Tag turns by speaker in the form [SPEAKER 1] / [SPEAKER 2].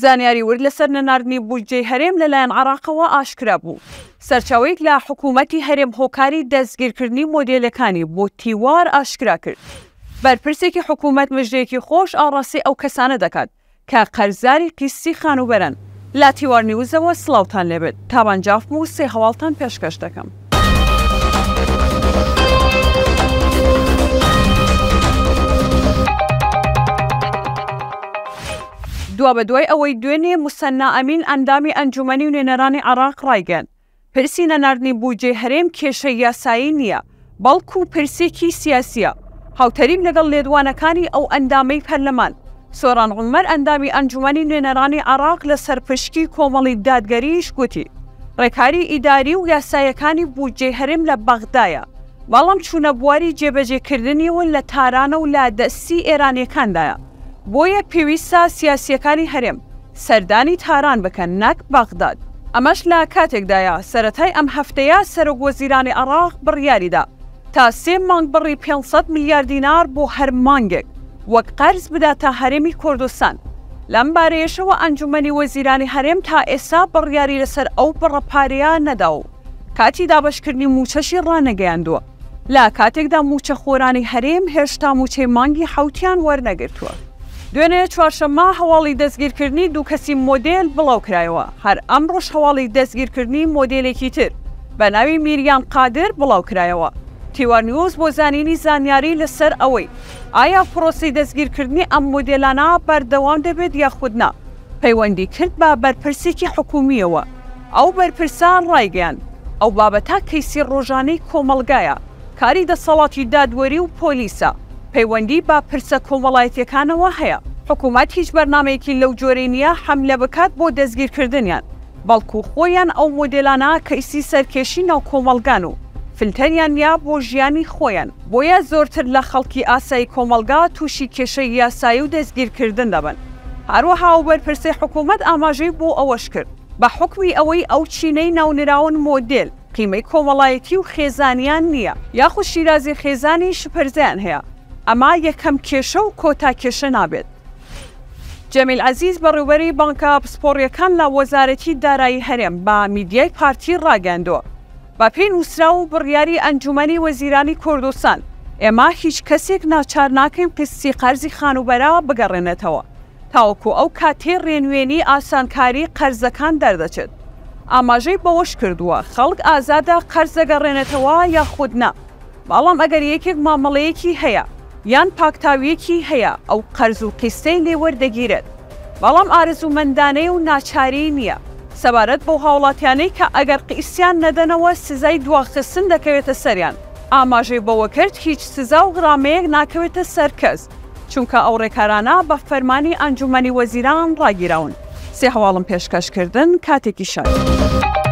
[SPEAKER 1] زانیاری ورد لەسەر نەناردنی بودجەی هەرێم لەلایەن عێراقەوە ئاشکرا بوو. سەرچاوەیەک لە حکوومەتی هەرێم هۆکاری دەستگیرکردنی مۆدێلەکانی بۆ تیوار ئاشکرا کرد. بەرپرسێکی حکوومەت مژدەیەکی خۆش ئاڕاستی ئەو کەسانە دەکات کە قەرزاری قیستی خانوبەرن. لا تیوار نیوزەوە سڵاوتان لێبێت. تابانجافم و سێ هەواڵتان پێشکەش دەکەم. دوا بەدوای ئەوەی دوێنێ موسەنا ئەمین ئەندامی ئەنجومەنی و نوێنەرانی عێراق ڕایگەن پرسی نەناردنی بودجەی هەرێم کێشە یاسایی نییە، بەڵکو پرسێکی سیاسیە. هاوتەریب لەگەڵ لێدوانەکانی ئەو ئەندامەی پەرلەمان سۆران عومەر ئەندامی ئەنجومەنی نوێنەرانی عێراق لەسەر پشکی کۆمەڵی دادگەریش گوتی ڕێکاری ئیداری و یاسایەکانی بودجەی هەرێم لە بەغدایە، بەڵام چوونە بواری جێبەجێکردنیەوە لە تارانە و لا دەستی ئێرانیەکاندایە. بۆیە پێویستە سیاسیەکانی هەرێم سەردانی تاران بکەن نەک بەغداد. ئەمەش لە کاتێکدایە سەرەتای ئەم هەفتەیە سەرۆکوەزیرانی عێراق بڕیاریدا تا 3 مانگ بڕی 500 میلیارد دینار بۆ هەر مانگێک وەک قەرز بداتە هەرێمی کوردستان. لەم بارەیەشەوە ئەنجومەنی وەزیرانی هەرێم تا ئێستا بڕیاری لەسەر ئەو بڕەپارەیە نەدا و کاتی دابەشکردنی موچەشی ڕانەگەیاندووە. لە کاتێکدا موچە خۆرانی هەرێم هێشتا موچەی مانگی حوتیان وەرنەگرتووە. دوێنێ چوارشەممە هەواڵی دەستگیرکردنی دوو کەسی مۆدێل بڵاو کرایەوە. هەر ئەمڕۆژ هەواڵی دەستگیرکردنی مۆدێلێکی تر بە ناوی میریان قادر بڵاو کرایەوە. تیوار نیوز بۆ زانینی زانیاری لەسەر ئەوەی ئایا پرۆسی دەستگیرکردنی ئەم مۆدێلانە بەردەوام دەبێت یاخودنا پەیوەندی کرد بە بەرپرسێکی حکومیەوە. ئەو بەرپرسان ڕایگەیاند ئەو بابەتە کەیسی ڕۆژانەی کۆمەڵگایە، کاری دەسەڵاتی دادوەری و پۆلیسە، پەیوەندی بە پرسە کۆمەڵایەتیەکانەوە هەیە. حکوومەت هیچ بەرنامەیەکی لەو جۆرەی نییە حەملە بکات بۆ دەستگیرکردنیان، بەڵکو خۆیان ئەو مۆدێلانە کەیسی سەرکێشی ناو کۆمەڵگان و فلتەریان نیە بۆ ژیانی خۆیان. بۆیە زۆرتر لە خەڵکی ئاسایی کۆمەڵگا تووشی کێشەی یاسایی و دەستگیرکردن دەبن. هەروەها و بەرپرسەی حکوومەت ئاماژەی بۆ ئەوەش کرد بە حکمی ئەوەی ئەو چینەی ناونراون مۆدێل قیمەی کۆمەڵایەتی و خێزانیان نییە، یاخود شیرازی خێزانی شپرزیان هەیە. ئەما یەکەم کێشە و کۆتا کێشە نابێت. جەمیل عەزیز بەڕێوەبەری بانکە پسپۆڕیەکان لە وەزارەتی دارایی هەرێم بە میدیای پارتی ڕاگەاندووە. بە پێی نووسرا و بڕیاری ئەنجومەنی وەزیرانی کوردستان ئێمە هیچ کەسێک ناچار ناکەین قستی قەرزی خانوبەرە بگەڕێنێتەوە تاوەکو ئەو کاتێ ڕێنوێنی ئاسانکاری قەرزەکان دەردەچێت. ئاماژەی بەوەش کردووە خەڵک ئازادە قەرز دەگەڕێنێتەوە یاخودنا، بەڵام ئەگەر یەکێک مامەڵەیەکی هەیە یان پاکتاویەکی هەیە ئەو قەرز و قیستەی لێوەردەگیرێت، بەڵام ئارزومەندانەی و ناچاری نییە. سەبارەت بۆ هاوڵاتیانەی کە ئەگەر قیسیان نەدەنەوە سزای دواخستن دەکەوێتە سەریان، ئاماژەی بەوە کرد هیچ سزا و غرامەیەک ناکەوێتە سەر کەس، چونکە ئەو ڕێکارانە بە فەرمانی ئەنجومەنی وەزیران ڕاگیراون. سێ هەواڵم پێشکەشکردن کاتێکی شایە.